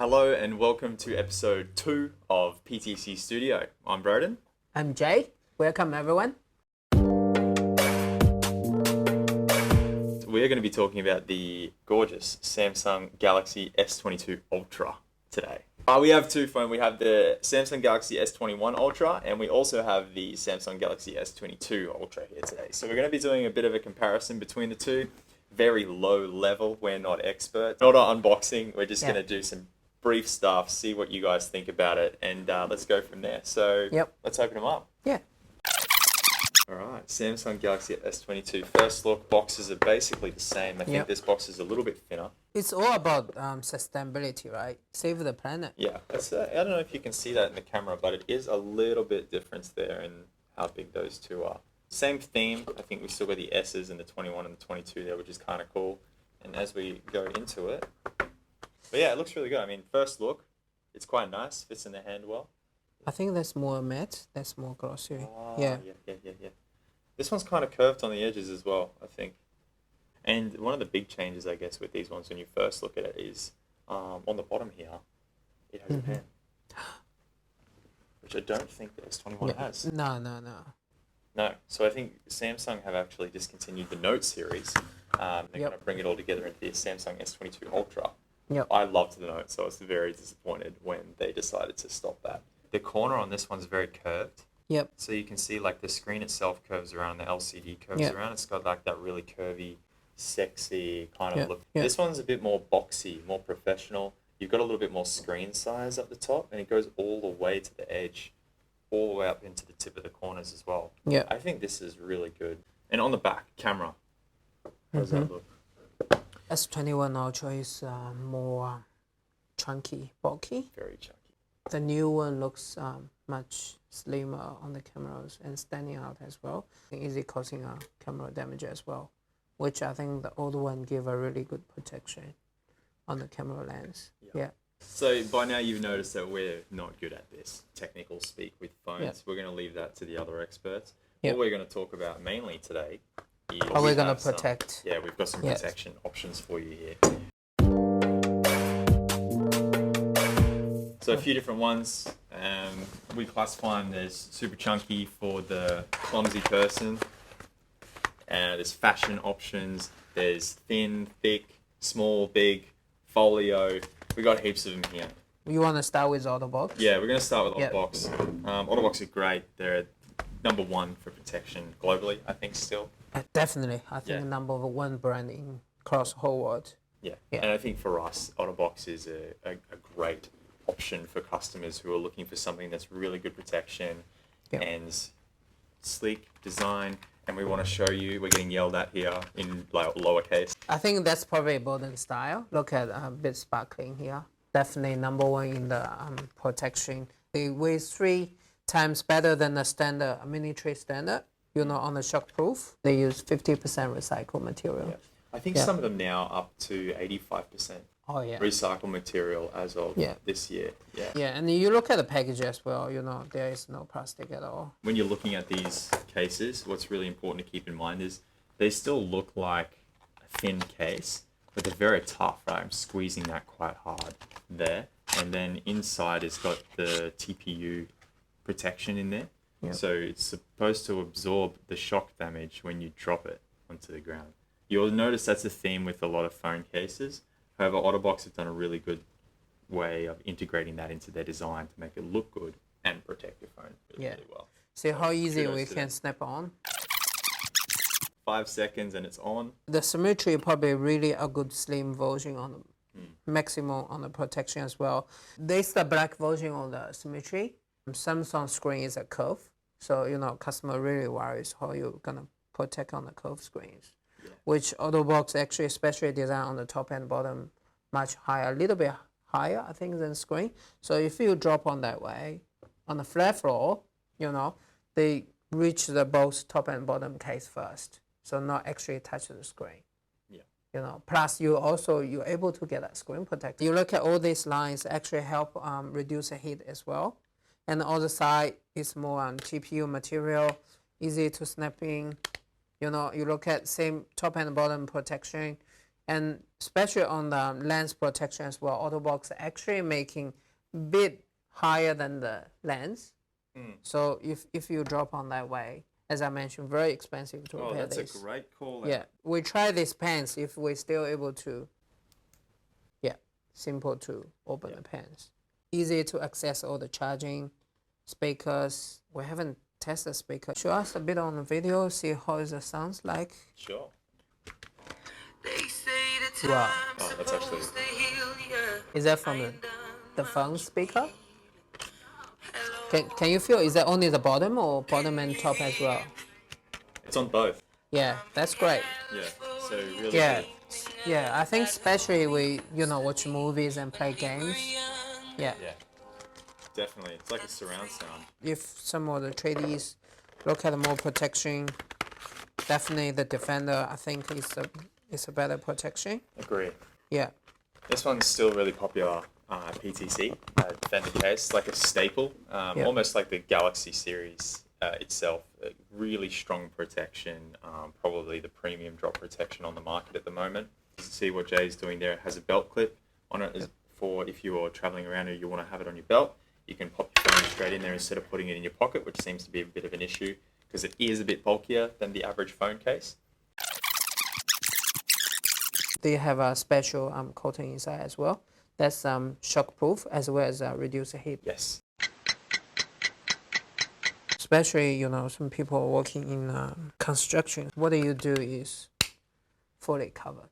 Hello and welcome to episode 2 of PTC Studio. I'm Broden. I'm Jay. Welcome everyone. We're going to be talking about the gorgeous Samsung Galaxy S22 ULTRA today. We have two phones. We have the Samsung Galaxy S21 ULTRA and we also have the Samsung Galaxy S22 ULTRA here today. So we're going to be doing a bit of a comparison between the two. Very low level. We're not experts. Not an unboxing. We're just going to do some brief stuff, see what you guys think about it, and let's go from there. So let's open them up. Yeah. All right, Samsung Galaxy S22. First look, boxes are basically the same. I think this box is a little bit thinner. It's all about sustainability, right? Save the planet. Yeah, I don't know if you can see that in the camera, but it is a little bit difference there in how big those two are. Same theme. I think we still got the S's and the 21 and the 22 there, which is kind of cool. And as we go into it, but yeah, it looks really good. I mean, first look, it's quite nice. Fits in the hand well. I think that's more matte. That's more glossy. Yeah. This one's kind of curved on the edges as well, I think. And one of the big changes, I guess, with these ones when you first look at it is on the bottom here, it has a pen, which I don't think the S21 has. No. No. So I think Samsung have actually discontinued the Note series. They're going to bring it all together into the Samsung S22 ULTRA. I loved the Note, so I was very disappointed when they decided to stop that. The corner on this one's very curved. So you can see like the screen itself curves around, the LCD curves around. It's got like that really curvy, sexy kind of look. This one's a bit more boxy, more professional. You've got a little bit more screen size up the top, and it goes all the way to the edge, all the way up into the tip of the corners as well. I think this is really good. And on the back, camera. How does that look? S21 Ultra is more chunky, bulky. Very chunky. The new one looks much slimmer on the cameras and standing out as well. Easy causing camera damage as well, which I think the old one gave a really good protection on the camera lens. So by now you've noticed that we're not good at this technical speak with phones. We're going to leave that to the other experts. What we're going to talk about mainly today is... How we're going to protect. We've got some protection options for you here. So a few different ones. We classify them as super chunky for the clumsy person. There's fashion options. There's thin, thick, small, big, folio. We got heaps of them here. You want to start with Otterbox? Yeah, we're going to start with Otterbox. Otterbox are great. They're number one for protection globally, I think, still. Definitely. I think number one brand in across the whole world. And I think for us, Otterbox is a great option for customers who are looking for something that's really good protection and sleek design. And we want to show you, we're getting yelled at here in like lowercase. I think that's probably modern style. Look at a bit sparkling here. Definitely number one in the protection. It weighs 3 times better than the standard mini tray standard. On the shockproof, they use 50% recycled material. I think some of them now up to 85% recycled material as of this year. And you look at the package as well, there is no plastic at all. When you're looking at these cases, what's really important to keep in mind is they still look like a thin case, but they're very tough, right? I'm squeezing that quite hard there. And then inside it's got the TPU protection in there. So it's supposed to absorb the shock damage when you drop it onto the ground. You'll notice that's a theme with a lot of phone cases. However, Otterbox have done a really good way of integrating that into their design to make it look good and protect your phone really well. See how easy we can snap on? 5 seconds and it's on. The symmetry probably really a good slim version on the maximum on the protection as well. There's the black version on the symmetry. Samsung screen is a curve. So, customer really worries how you're going to protect on the curved screens. Which Otterbox actually especially designed on the top and bottom much higher, a little bit higher, I think, than screen. So if you drop on that way, on the flat floor, they reach the both top and bottom case first. So not actually touch the screen. Plus you're able to get that screen protector. You look at all these lines actually help reduce the heat as well. And the other side is more on TPU material, easy to snap in. You look at same top and bottom protection, And especially on the lens protection as well, Otterbox actually making bit higher than the lens. So if you drop on that way, as I mentioned, very expensive to repair this. That's a great call. Yeah, we try these pens if we're still able to. Yeah, simple to open the pens. Easy to access all the charging, speakers. We haven't tested speaker. Show us a bit on the video, see how it sounds like. Sure. Wow. Oh, that's actually... Is that from the phone speaker? Can you feel, is that only the bottom or bottom and top as well? It's on both. Yeah, that's great. Yeah, so really Yeah, good. yeah, I think especially we, watch movies and play games. Yeah. Yeah, definitely. It's like a surround sound. If some of the tradies look at more protection, definitely the Defender, I think, is a better protection. Agree. Yeah. This one's still really popular. PTC Defender case, like a staple, almost like the Galaxy Series itself. Really strong protection, probably the premium drop protection on the market at the moment. You can see what Jay's doing there. It has a belt clip on it for if you're traveling around or you want to have it on your belt. You can pop your phone straight in there instead of putting it in your pocket, which seems to be a bit of an issue because it is a bit bulkier than the average phone case. They have a special coating inside as well. That's shockproof as well as reduce heat. Yes. Especially, some people are working in construction. What you do is fully covered.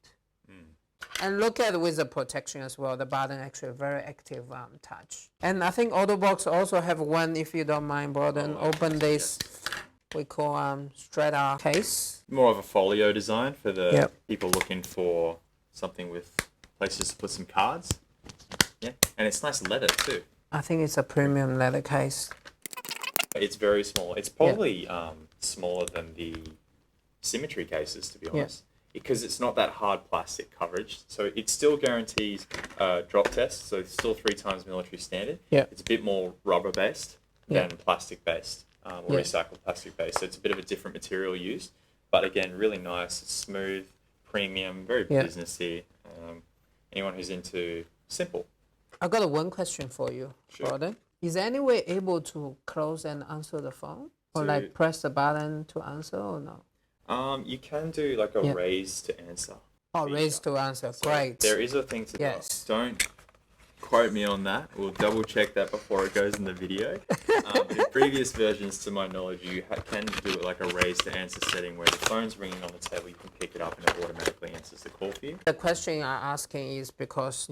And look at with the protection as well. The button actually very active touch. And I think Otterbox also have one, if you don't mind, Borden, open this. We call strata case. More of a folio design for the people looking for something with places to put some cards. Yeah, and it's nice leather too. I think it's a premium leather case. It's very small. It's probably smaller than the Symmetry cases, to be honest, because it's not that hard plastic coverage. So it still guarantees drop test. So it's still 3 times military standard. Yeah. It's a bit more rubber based than plastic based or recycled plastic based. So it's a bit of a different material used, but again, really nice. It's smooth, premium, very businessy. Anyone who's into simple. I got one question for you, Gordon. Is there any way able to close and answer the phone? Or like press the button to answer or no? You can do like a raise to answer. Oh, raise to answer. So great. There is a thing to do. Don't quote me on that. We'll double check that before it goes in the video. But in previous versions, to my knowledge, you can do it like a raise to answer setting where the phone's ringing on the table, you can pick it up and it automatically answers the call for you. The question I'm asking is because,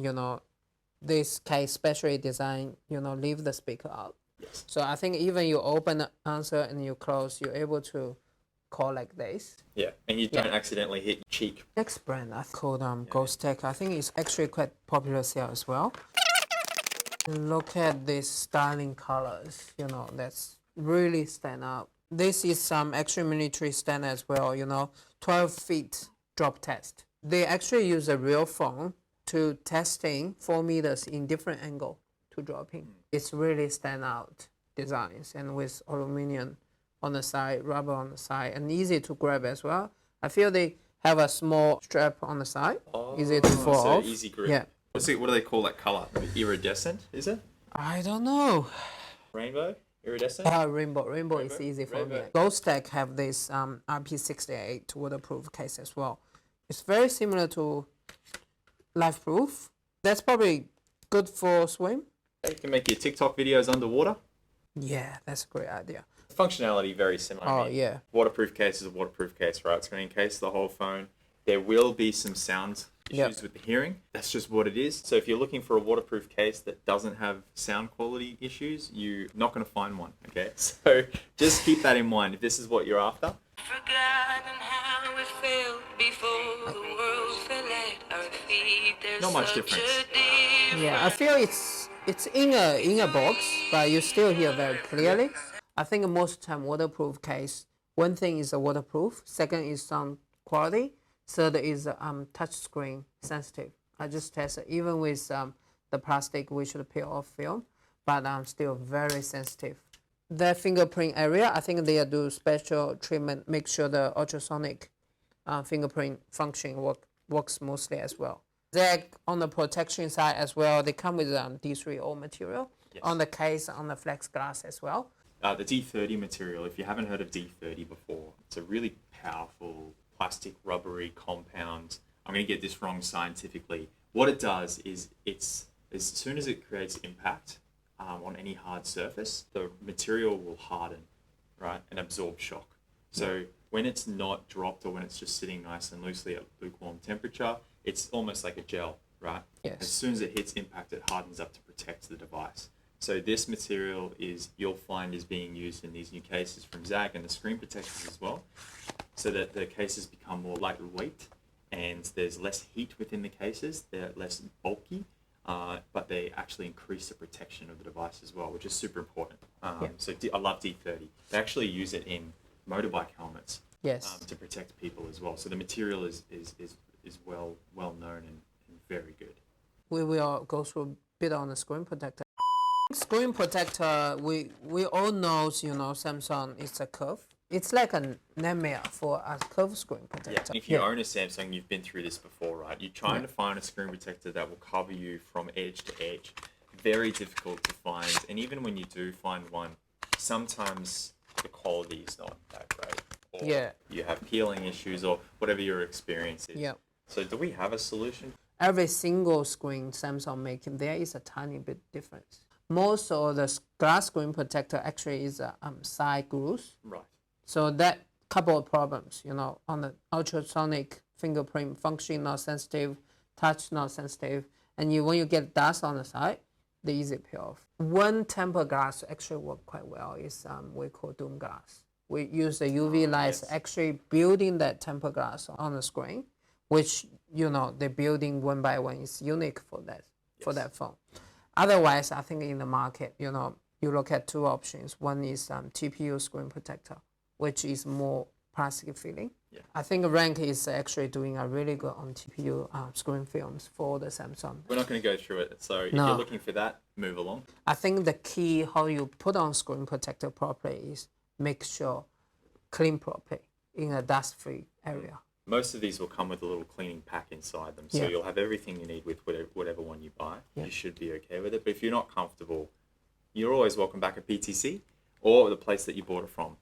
this case specially designed, leave the speaker out. Yes. So I think even you open the answer and you close, you're able to call like this. Yeah, and you don't accidentally hit your cheek. Next brand I called Ghostek. I think it's actually quite popular sale as well. Look at these styling colors, that's really stand out. This is some actually military standard as well, 12 feet drop test. They actually use a real phone to testing 4 meters in different angle to dropping. It's really stand out designs and with aluminum on the side, rubber on the side, and easy to grab as well. I feel they have a small strap on the side, easy to fall off. Easy grip. Yeah. What do they call that color? Iridescent, is it? I don't know. Rainbow? Iridescent? Rainbow is easy for me. Ghostek have this IP68 waterproof case as well. It's very similar to Life Proof. That's probably good for swim. You can make your TikTok videos underwater. Yeah, that's a great idea. Functionality very similar. Waterproof case is a waterproof case, right? It's going to encase the whole phone. There will be some sound issues with the hearing. That's just what it is. So if you're looking for a waterproof case that doesn't have sound quality issues, you're not going to find one, okay? So just keep that in mind if this is what you're after. Not much difference. Yeah, I feel it's in a box, but you still hear very clearly. I think most time waterproof case, one thing is a waterproof, second is sound quality, third is touch screen sensitive. I just tested even with the plastic, we should peel off film, but still very sensitive. The fingerprint area, I think they do special treatment, make sure the ultrasonic fingerprint function work works smoothly as well. Zagg on the protection side as well, they come with D3O material on the case, on the flex glass as well. The D30 material, if you haven't heard of D30 before, it's a really powerful plastic rubbery compound. I'm going to get this wrong scientifically. What it does is it's as soon as it creates impact on any hard surface, the material will harden, right, and absorb shock. So when it's not dropped or when it's just sitting nice and loosely at lukewarm temperature, it's almost like a gel, right? Yes. As soon as it hits impact, it hardens up to protect the device. So this material you'll find is being used in these new cases from Zagg and the screen protectors as well, so that the cases become more lightweight and there's less heat within the cases. They're less bulky, but they actually increase the protection of the device as well, which is super important. So I love D30. They actually use it in motorbike helmets to protect people as well. So the material is well known and very good. We will go through a bit on the screen protector. Screen protector, we all know, Samsung is a curve. It's like a nightmare for a curved screen protector. Yeah. If you own a Samsung, you've been through this before, right? You're trying to find a screen protector that will cover you from edge to edge. Very difficult to find. And even when you do find one, sometimes the quality is not that great. Or you have peeling issues or whatever your experience is. Yeah. So do we have a solution? Every single screen Samsung making, there is a tiny bit difference. Most of the glass screen protector actually is side grooves. Right. So that couple of problems, on the ultrasonic fingerprint function not sensitive, touch not sensitive, and when you get dust on the side, the easy peel off. One tempered glass actually work quite well is we call doom glass. We use the UV lights actually building that tempered glass on the screen, which they're building one by one. It's unique for that phone. Otherwise, I think in the market, you look at two options. One is TPU screen protector, which is more plastic feeling. Yeah. I think Ringke is actually doing a really good on TPU screen films for the Samsung. We're not going to go through it. So if you're looking for that, move along. I think the key how you put on screen protector properly is make sure clean properly in a dust-free area. Most of these will come with a little cleaning pack inside them. So you'll have everything you need with whatever one you buy. Yeah. You should be okay with it. But if you're not comfortable, you're always welcome back at PTC or the place that you bought it from.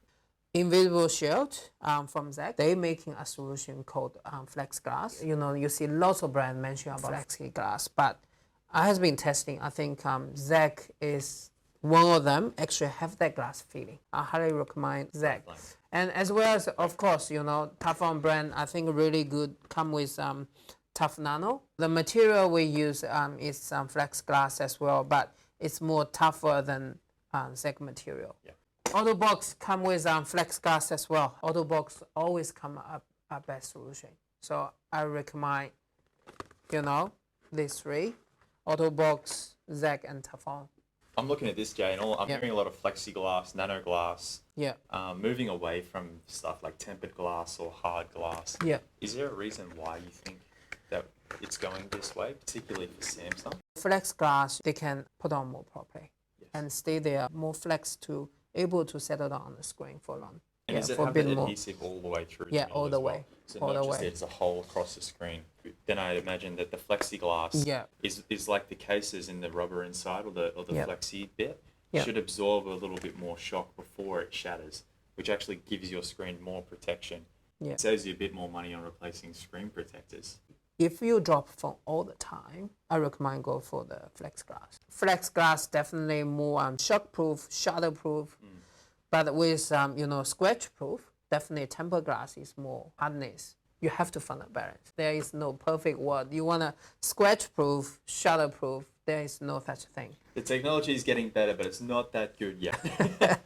InvisibleShield from Zagg, they're making a solution called Flex Glass. You see lots of brands mention about Flex Glass, but I have been testing. I think Zagg is one of them actually have that glass feeling. I highly recommend Zagg. And as well as, of course, Teflon brand, I think really good, come with tough Nano. The material we use is flex glass as well, but it's more tougher than Zagg material. Yeah. Otterbox come with flex glass as well. Otterbox always come up a best solution. So I recommend, these three, Otterbox, Zagg, and Teflon. I'm looking at this, Jay, and I'm hearing a lot of flexiglass, nano glass. Yeah. Moving away from stuff like tempered glass or hard glass. Yeah. Is there a reason why you think that it's going this way, particularly for Samsung? Flex glass, they can put on more properly and stay there, more flex to able to settle down on the screen for long. And does it have the adhesive all the way through? Yeah, all the way. So not just there's a hole across the screen. Then I imagine that the plexiglass is like the cases in the rubber inside or the flexi bit should absorb a little bit more shock before it shatters, which actually gives your screen more protection. Yeah. It saves you a bit more money on replacing screen protectors. If you drop phone all the time, I recommend go for the flex glass. Flex glass definitely more shock-proof, shatter-proof. But with scratch-proof, definitely tempered glass is more hardness. You have to find a balance. There is no perfect word. You want to scratch-proof, shatter-proof. There is no such thing. The technology is getting better, but it's not that good yet.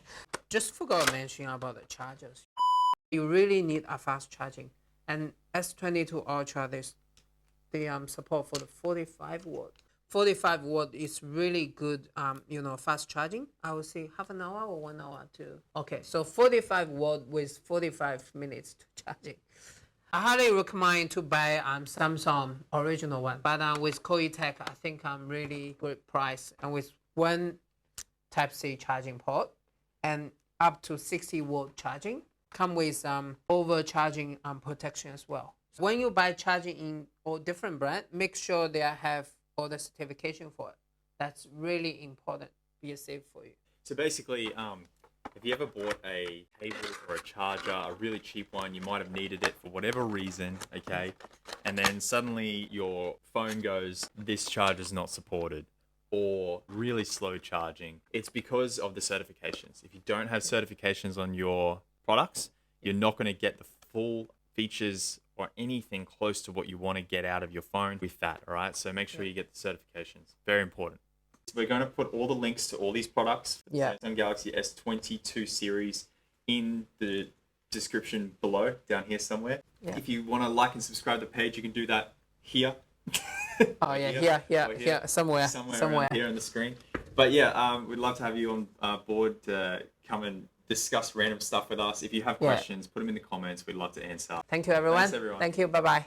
Just forgot to mention about the chargers. You really need a fast charging. And S22 ULTRA, they support for the 45 watt. 45 watt is really good, fast charging. I would say half an hour or 1 hour too. Okay, so 45 watt with 45 minutes to charging. I highly recommend to buy Samsung original one, but with CHOETECH, I think really good price, and with one Type-C charging port and up to 60 watt charging, come with overcharging protection as well. When you buy charging in all different brand, make sure they have all the certification for it. That's really important. Be safe for you. So basically, if you ever bought a cable or a charger, a really cheap one, you might have needed it for whatever reason, okay? And then suddenly your phone goes, this charger's not supported, or really slow charging. It's because of the certifications. If you don't have certifications on your products, you're not going to get the full features or anything close to what you want to get out of your phone with that, all right? So make sure you get the certifications. Very important. We're going to put all the links to all these products, Samsung Galaxy S22 Series, in the description below, down here somewhere. Yeah. If you want to like and subscribe to the page, you can do that here. Oh yeah, here, somewhere around here on the screen. But yeah, we'd love to have you on board to come and discuss random stuff with us. If you have questions, put them in the comments. We'd love to answer. Thank you, everyone. Thanks, everyone. Thank you. Bye-bye.